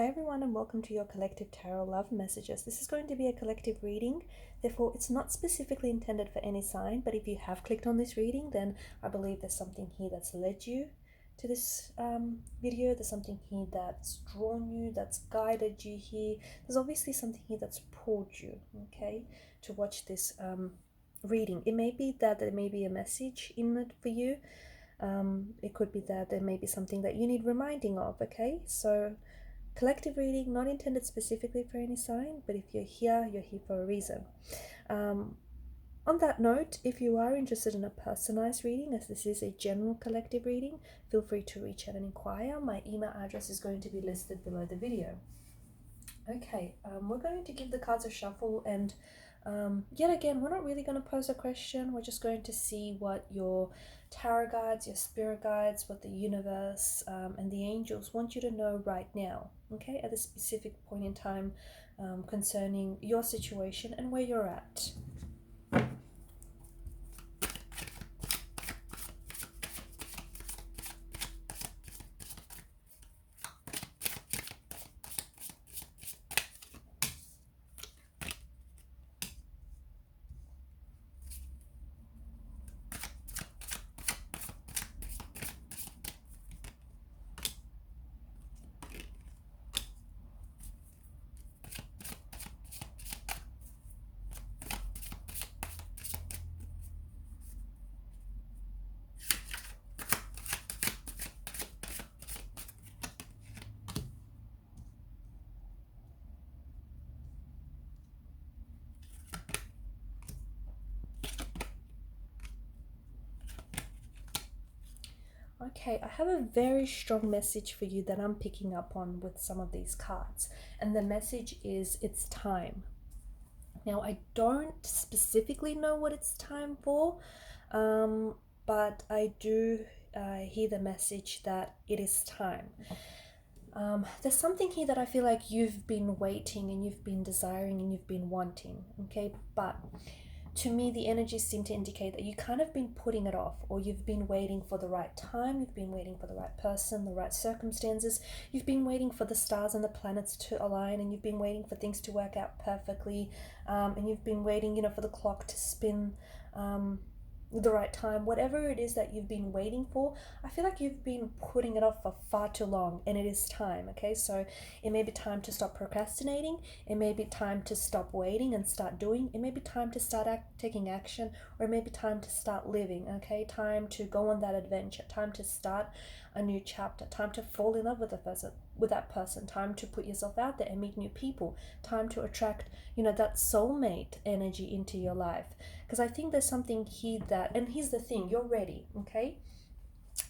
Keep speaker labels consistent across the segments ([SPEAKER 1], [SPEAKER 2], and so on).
[SPEAKER 1] Hi everyone and welcome to your collective tarot love messages. This is going to be a collective reading, therefore it's not specifically intended for any sign, but if you have clicked on this reading, then I believe there's something here that's led you to this video. There's something here that's drawn you, that's guided you here. There's obviously something here that's pulled you, okay, to watch this reading. It may be that there may be a message in it for you. It could be that there may be something that you need reminding of, okay? So collective reading, not intended specifically for any sign, but if you're here for a reason. On that note, if you are interested in a personalized reading, as this is a general collective reading, feel free to reach out and inquire. My email address is going to be listed below the video. Okay, we're going to give the cards a shuffle, and yet again, we're not really going to pose a question. We're just going to see what your tarot guides, your spirit guides, what the universe and the angels want you to know right now, okay, at a specific point in time concerning your situation and where you're at. Okay, I have a very strong message for you that I'm picking up on with some of these cards. And the message is, it's time. Now, I don't specifically know what it's time for, but I do hear the message that it is time. There's something here that I feel like you've been waiting and you've been desiring and you've been wanting, okay? But to me, the energies seem to indicate that you kind of been putting it off, or you've been waiting for the right time, you've been waiting for the right person, the right circumstances, you've been waiting for the stars and the planets to align, and you've been waiting for things to work out perfectly, and you've been waiting, for the clock to spin the right time. Whatever it is that you've been waiting for, I feel like you've been putting it off for far too long, and it is time, okay? So it may be time to stop procrastinating, it may be time to stop waiting and start doing, it may be time to start taking action, or it may be time to start living, okay? Time to go on that adventure, time to start a new chapter, time to fall in love with that person, time to put yourself out there and meet new people, time to attract, that soulmate energy into your life. Because I think there's something here that, and here's the thing, you're ready, okay?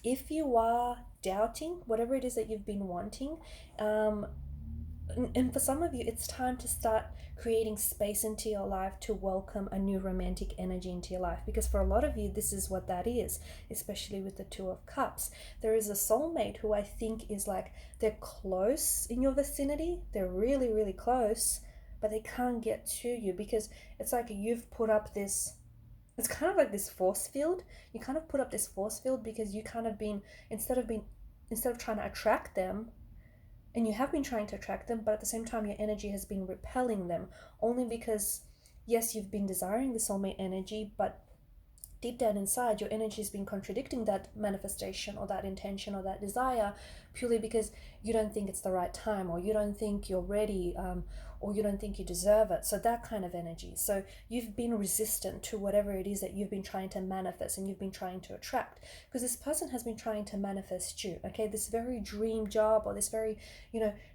[SPEAKER 1] If you are doubting whatever it is that you've been wanting, and for some of you, it's time to start creating space into your life to welcome a new romantic energy into your life. Because for a lot of you, this is what that is, especially with the Two of Cups. There is a soulmate who I think is like, they're close in your vicinity. They're really, really close, but they can't get to you because it's like you've put up this, it's kind of like this force field. You kind of put up this force field because you kind of been, instead of trying to attract them, and you have been trying to attract them, but at the same time your energy has been repelling them, only because yes, you've been desiring the soulmate energy, but deep down inside your energy has been contradicting that manifestation or that intention or that desire, purely because you don't think it's the right time, or you don't think you're ready, or you don't think you deserve it. So that kind of energy. So you've been resistant to whatever it is that you've been trying to manifest and you've been trying to attract, because this person has been trying to manifest you, okay? This very dream job, or this very,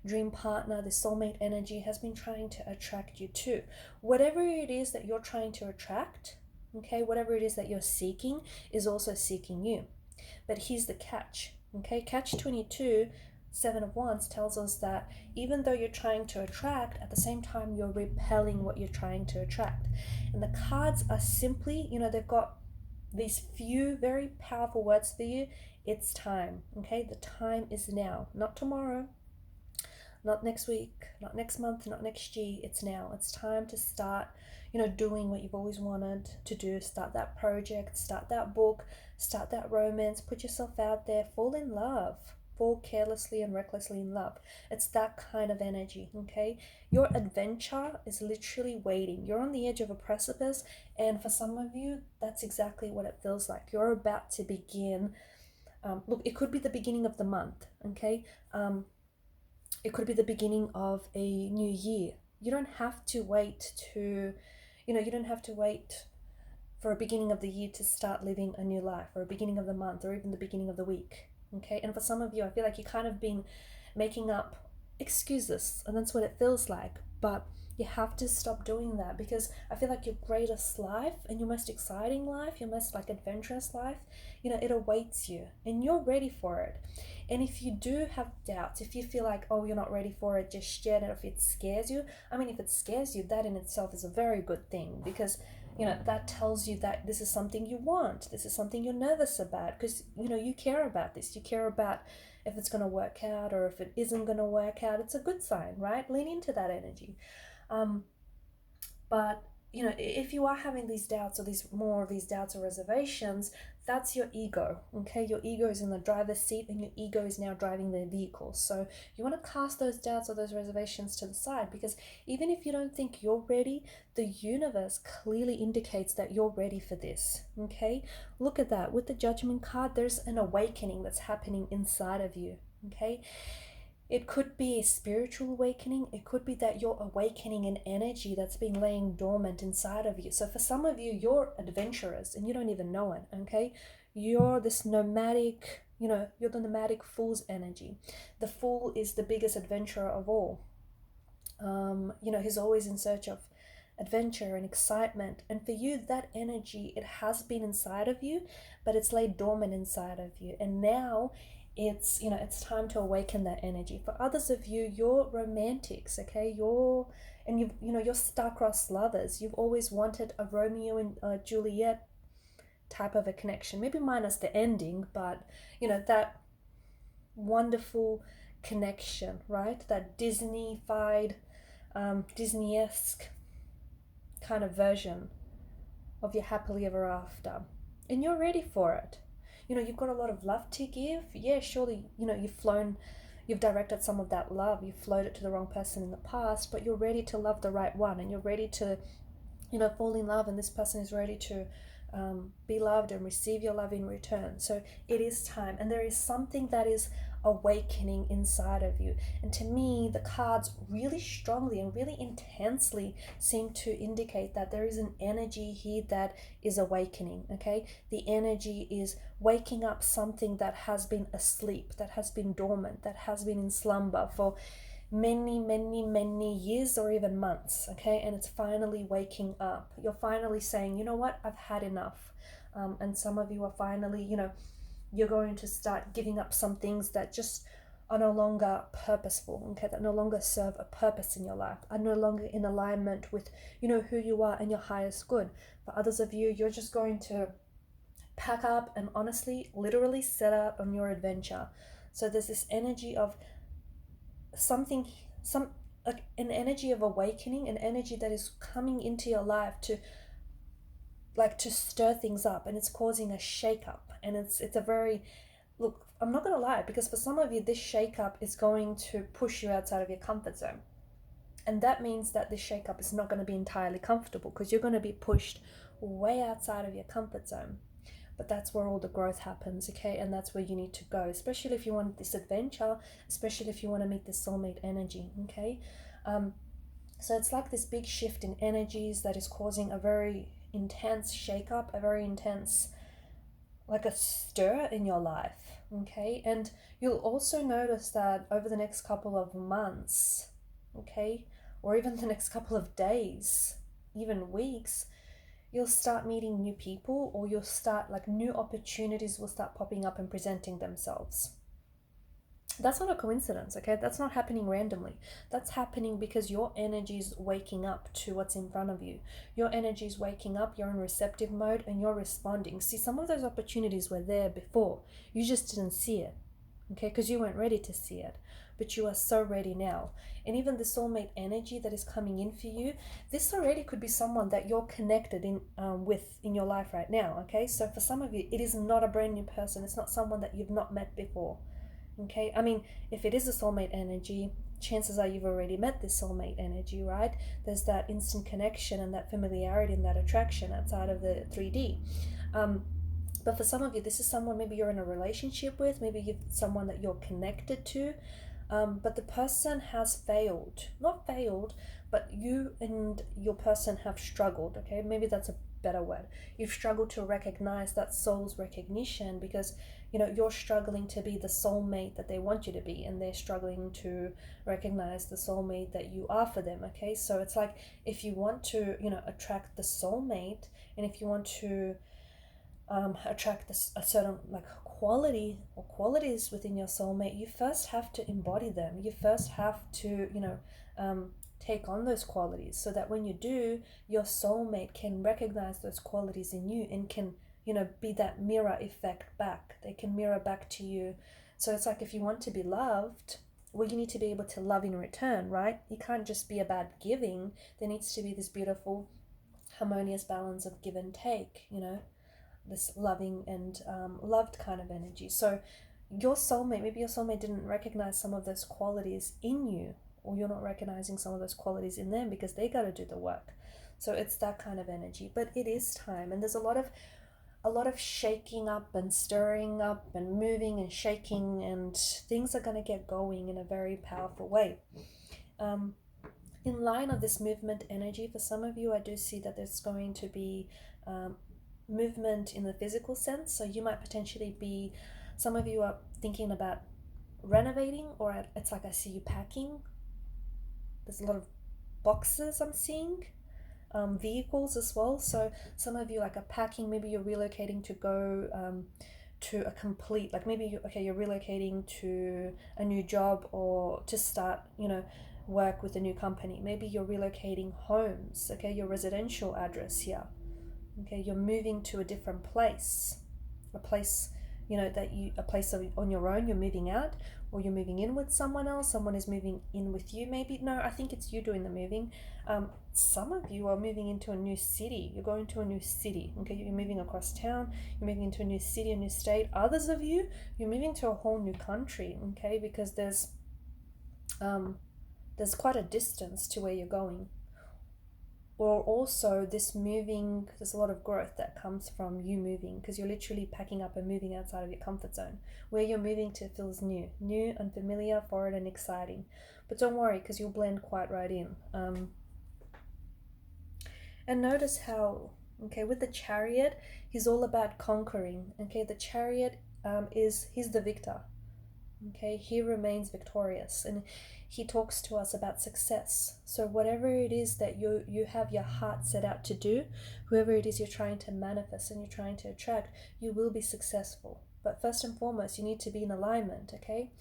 [SPEAKER 1] dream partner, this soulmate energy has been trying to attract you too. Whatever it is that you're trying to attract, okay, whatever it is that you're seeking is also seeking you. But here's the catch, okay? Catch 22, Seven of Wands tells us that even though you're trying to attract, at the same time you're repelling what you're trying to attract. And the cards are simply, they've got these few very powerful words for you. It's time, okay? The time is now, not tomorrow, not next week, not next month, not next year. It's now. It's time to start, doing what you've always wanted to do. Start that project, start that book, start that romance, put yourself out there, fall in love. fall carelessly and recklessly in love. It's that kind of energy, okay? Your adventure is literally waiting. You're on the edge of a precipice, and for some of you, that's exactly what it feels like. You're about to begin. Look, it could be the beginning of the month, okay? It could be the beginning of a new year. You don't have to wait to, you don't have to wait for a beginning of the year to start living a new life, or a beginning of the month, or even the beginning of the week, okay? And for some of you, I feel like you kind of been making up excuses, and that's what it feels like. But you have to stop doing that, because I feel like your greatest life and your most exciting life, your most like adventurous life, it awaits you, and you're ready for it. And if you do have doubts, if you feel like, oh, you're not ready for it just yet, and if it scares you, if it scares you, that in itself is a very good thing, because that tells you that this is something you want, this is something you're nervous about, because you care about this, you care about if it's going to work out or if it isn't going to work out. It's a good sign, right? Lean into that energy. But if you are having these doubts, or these doubts or reservations, that's your ego, okay? Your ego is in the driver's seat, and your ego is now driving the vehicle. So you want to cast those doubts or those reservations to the side, because even if you don't think you're ready, the universe clearly indicates that you're ready for this, okay? Look at that. With the Judgment card, there's an awakening that's happening inside of you, okay? It could be a spiritual awakening. It could be that you're awakening an energy that's been laying dormant inside of you. So for some of you, you're adventurous and you don't even know it, okay? You're this nomadic, you're the nomadic fool's energy. The fool is the biggest adventurer of all. He's always in search of adventure and excitement. And for you, that energy, it has been inside of you, but it's laid dormant inside of you. And now it's time to awaken that energy. For others of you, you're romantics, okay? You're star-crossed lovers. You've always wanted a Romeo and Juliet type of a connection, maybe minus the ending, but that wonderful connection, right? That Disney-fied, Disney-esque kind of version of your happily ever after, and you're ready for it. You've got a lot of love to give. Yeah, surely, you've directed some of that love, you've flowed it to the wrong person in the past, but you're ready to love the right one, and you're ready to, fall in love, and this person is ready to be loved and receive your love in return. So it is time, and there is something that is awakening inside of you. And to me, the cards really strongly and really intensely seem to indicate that there is an energy here that is awakening, okay? The energy is waking up something that has been asleep, that has been dormant, that has been in slumber for many years or even months, okay? And it's finally waking up. You're finally saying, you know what, I've had enough. And some of you are finally, you're going to start giving up some things that just are no longer purposeful, okay, that no longer serve a purpose in your life, are no longer in alignment with, who you are and your highest good. For others of you, you're just going to pack up and honestly, literally set out on your adventure. So there's this energy of an energy of awakening, an energy that is coming into your life to stir things up, and it's causing a shake-up. And it's a very, look, I'm not going to lie, because for some of you, this shake-up is going to push you outside of your comfort zone. And that means that this shake-up is not going to be entirely comfortable, because you're going to be pushed way outside of your comfort zone. But that's where all the growth happens, okay? And that's where you need to go, especially if you want this adventure, especially if you want to meet this soulmate energy, okay? So it's like this big shift in energies that is causing a very intense shake-up, a very intense, like a stir in your life, okay? And you'll also notice that over the next couple of months, okay, or even the next couple of days, even weeks, you'll start meeting new people, or you'll start, new opportunities will start popping up and presenting themselves. That's not a coincidence, okay? That's not happening randomly. That's happening because your energy is waking up to what's in front of you. Your energy is waking up, you're in receptive mode, and you're responding. See, some of those opportunities were there before. You just didn't see it, okay? Because you weren't ready to see it. But you are so ready now. And even the soulmate energy that is coming in for you, this already could be someone that you're connected with in your life right now, okay? So for some of you, it is not a brand new person. It's not someone that you've not met before. Okay, I mean, if it is a soulmate energy, chances are you've already met this soulmate energy, right? There's that instant connection and that familiarity and that attraction outside of the 3D. But for some of you, this is someone maybe you're in a relationship with, maybe you've someone that you're connected to, but the person has failed. Not failed, but you and your person have struggled, okay? Maybe that's a better word. You've struggled to recognize that soul's recognition because, you know, you're struggling to be the soulmate that they want you to be, and they're struggling to recognize the soulmate that you are for them, okay? So it's like, if you want to, you know, attract the soulmate, and if you want to attract a certain like quality or qualities within your soulmate, you first have to embody them. You first have to, you know, take on those qualities, so that when you do, your soulmate can recognize those qualities in you and can, you know, be that mirror effect back. They can mirror back to you. So it's like, if you want to be loved, well, you need to be able to love in return, right? You can't just be about giving. There needs to be this beautiful harmonious balance of give and take, you know, this loving and loved kind of energy. So your soulmate, maybe your soulmate didn't recognize some of those qualities in you, or you're not recognizing some of those qualities in them because they got to do the work. So it's that kind of energy. But it is time, and there's a lot of shaking up and stirring up and moving and shaking, and things are going to get going in a very powerful way. In line of this movement energy, for some of you, I do see that there's going to be movement in the physical sense. So you might potentially be, some of you are thinking about renovating, or it's like I see you packing. There's a lot of boxes I'm seeing, vehicles as well. So some of you like are packing, maybe you're relocating to go to a complete, like maybe you're relocating to a new job, or to start, you know, work with a new company. Maybe you're relocating homes, okay, your residential address here. Okay, you're moving to a different place, a place, you know, a place on your own. You're moving out, or you're moving in with someone else. Someone is moving in with you, maybe. No, I think it's you doing the moving. Some of you are moving into a new city. You're going to a new city. Okay, you're moving across town. You're moving into a new city, a new state. Others of you, you're moving to a whole new country. Okay, because there's quite a distance to where you're going. Or also this moving, there's a lot of growth that comes from you moving, because you're literally packing up and moving outside of your comfort zone. Where you're moving to feels new, unfamiliar, foreign, and exciting. But don't worry, because you'll blend quite right in. And notice how, okay, with the Chariot, he's all about conquering. Okay, the Chariot he's the victor. Okay, he remains victorious, and he talks to us about success. So whatever it is that you have your heart set out to do, whoever it is you're trying to manifest and you're trying to attract, you will be successful. But first and foremost, you need to be in alignment, okay?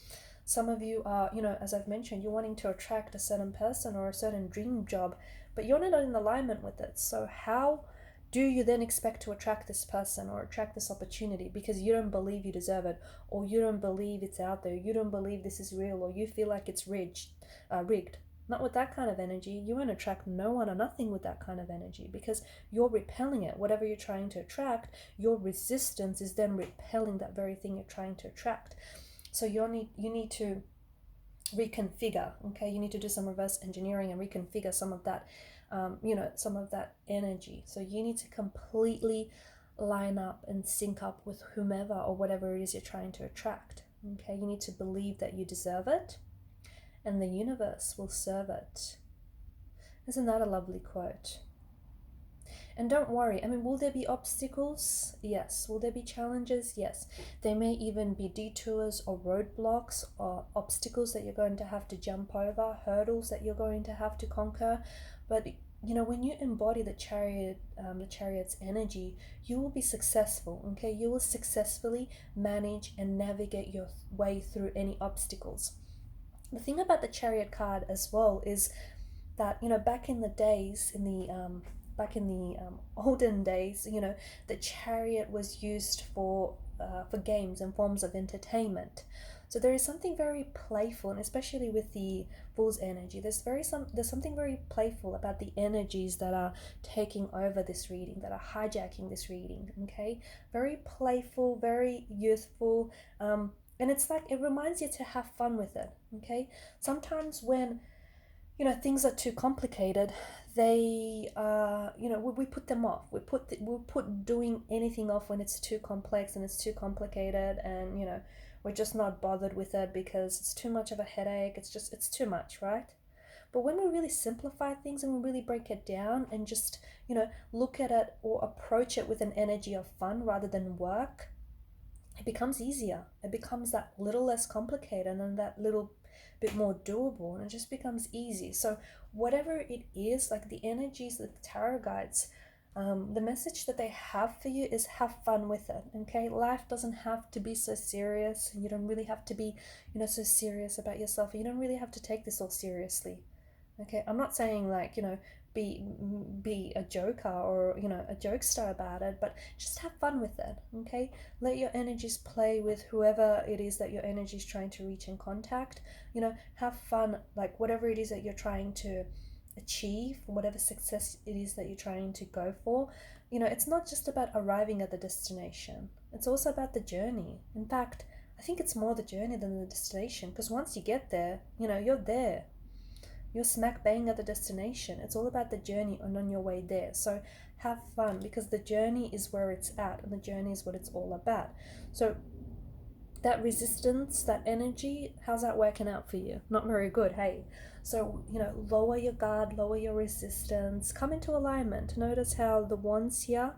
[SPEAKER 1] Some of you are, you know, as I've mentioned, you're wanting to attract a certain person or a certain dream job, but you're not in alignment with it. So how do you then expect to attract this person or attract this opportunity, because you don't believe you deserve it, or you don't believe it's out there, you don't believe this is real, or you feel like it's rigged? Not with that kind of energy. You won't attract no one or nothing with that kind of energy, because you're repelling it. Whatever you're trying to attract, your resistance is then repelling that very thing you're trying to attract. So you need to reconfigure, okay? You need to do some reverse engineering and reconfigure some of that some of that energy. So you need to completely line up and sync up with whomever or whatever it is you're trying to attract. Okay, you need to believe that you deserve it, and the universe will serve it. Isn't that a lovely quote? And don't worry, I mean, will there be obstacles? Yes. Will there be challenges? Yes. There may even be detours or roadblocks or obstacles that you're going to have to jump over, hurdles that you're going to have to conquer. But you know, when you embody the chariot's energy, you will be successful. Okay, you will successfully manage and navigate your way through any obstacles. The thing about the chariot card as well is that, you know, back in the days, in the olden days, you know, the chariot was used for games and forms of entertainment. So there is something very playful, and especially with the Fool's energy, there's something very playful about the energies that are taking over this reading, that are hijacking this reading. Okay, very playful, very youthful. And it's like, it reminds you to have fun with it, okay? Sometimes when, things are too complicated, they, we put them off. We put doing anything off when it's too complex and it's too complicated, and, we're just not bothered with it because it's too much of a headache. It's too much, right? But when we really simplify things and we really break it down and just, look at it or approach it with an energy of fun rather than work, it becomes easier. It becomes that little less complicated and that little bit more doable, and it just becomes easy. So whatever it is, like the energies, the tarot guides, the message that they have for you is have fun with it. Okay, life doesn't have to be so serious, and you don't really have to be, so serious about yourself. You don't really have to take this all seriously. Okay, I'm not saying like, be a joker or, a jokester about it, but just have fun with it. Okay, let your energies play with whoever it is that your energy is trying to reach and contact. Have fun, like whatever it is that you're trying to achieve, whatever success it is that you're trying to go for. It's not just about arriving at the destination, it's also about the journey. In fact, I think it's more the journey than the destination, because once you get there, you're there. You're smack bang at the destination. It's all about the journey and on your way there. So have fun, because the journey is where it's at, and the journey is what it's all about. So that resistance, that energy, how's that working out for you? Not very good, hey? So, lower your guard, lower your resistance, come into alignment. Notice how the wands here,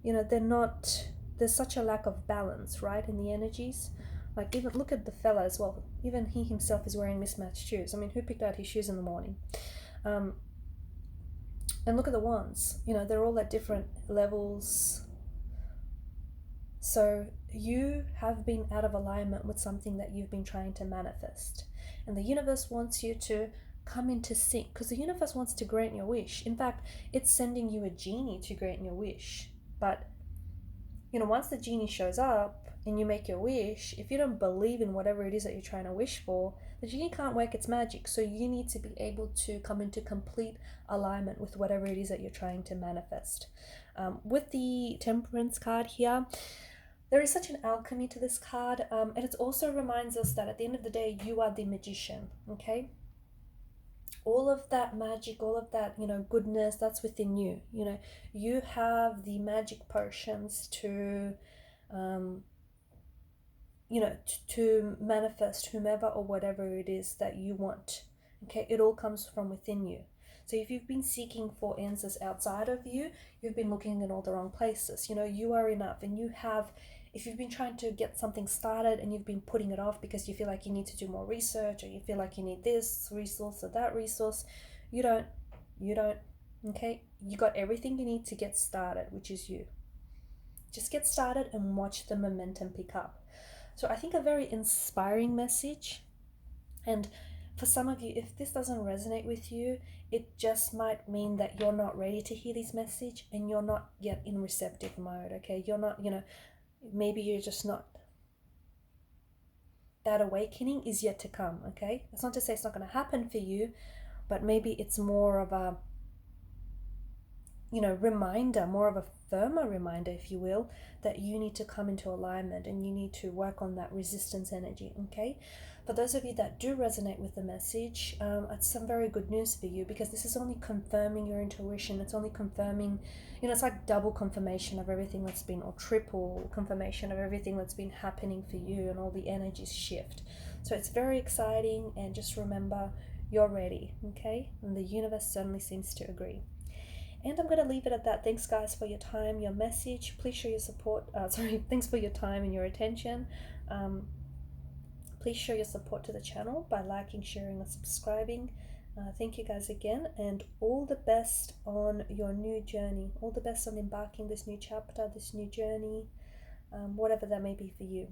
[SPEAKER 1] there's such a lack of balance, right, in the energies. Like, even look at the fella as well. Even he himself is wearing mismatched shoes. I mean, who picked out his shoes in the morning? And look at the wands. They're all at different levels. So you have been out of alignment with something that you've been trying to manifest. And the universe wants you to come into sync, because the universe wants to grant your wish. In fact, it's sending you a genie to grant your wish. But, once the genie shows up and you make your wish, if you don't believe in whatever it is that you're trying to wish for, the genie can't work its magic. So you need to be able to come into complete alignment with whatever it is that you're trying to manifest. With the Temperance card here, there is such an alchemy to this card, and it also reminds us that at the end of the day, you are the magician, okay? All of that magic, all of that, goodness, that's within you. You have the magic potions to, to manifest whomever or whatever it is that you want, okay? It all comes from within you. So if you've been seeking for answers outside of you, you've been looking in all the wrong places. You are enough, and you have, if you've been trying to get something started and you've been putting it off because you feel like you need to do more research, or you feel like you need this resource or that resource, you don't, okay? You got everything you need to get started, which is you. Just get started and watch the momentum pick up. So I think a very inspiring message. And for some of you, if this doesn't resonate with you, it just might mean that you're not ready to hear this message and you're not yet in receptive mode, okay? You're not, maybe you're just not, that awakening is yet to come, okay? That's not to say it's not going to happen for you, but maybe it's more of a, reminder, more of a firmer reminder, if you will, that you need to come into alignment and you need to work on that resistance energy, okay? For those of you that do resonate with the message, it's some very good news for you, because this is only confirming your intuition. It's only confirming, it's like double confirmation of everything that's been, or triple confirmation of everything that's been happening for you, and all the energies shift. So it's very exciting, and just remember, you're ready, okay? And the universe certainly seems to agree. And I'm going to leave it at that. Thanks, guys, for your time, your message. Please show your support. Thanks for your time and your attention. Please show your support to the channel by liking, sharing, and subscribing. Thank you guys again, and all the best on your new journey. All the best on embarking this new chapter, this new journey, whatever that may be for you.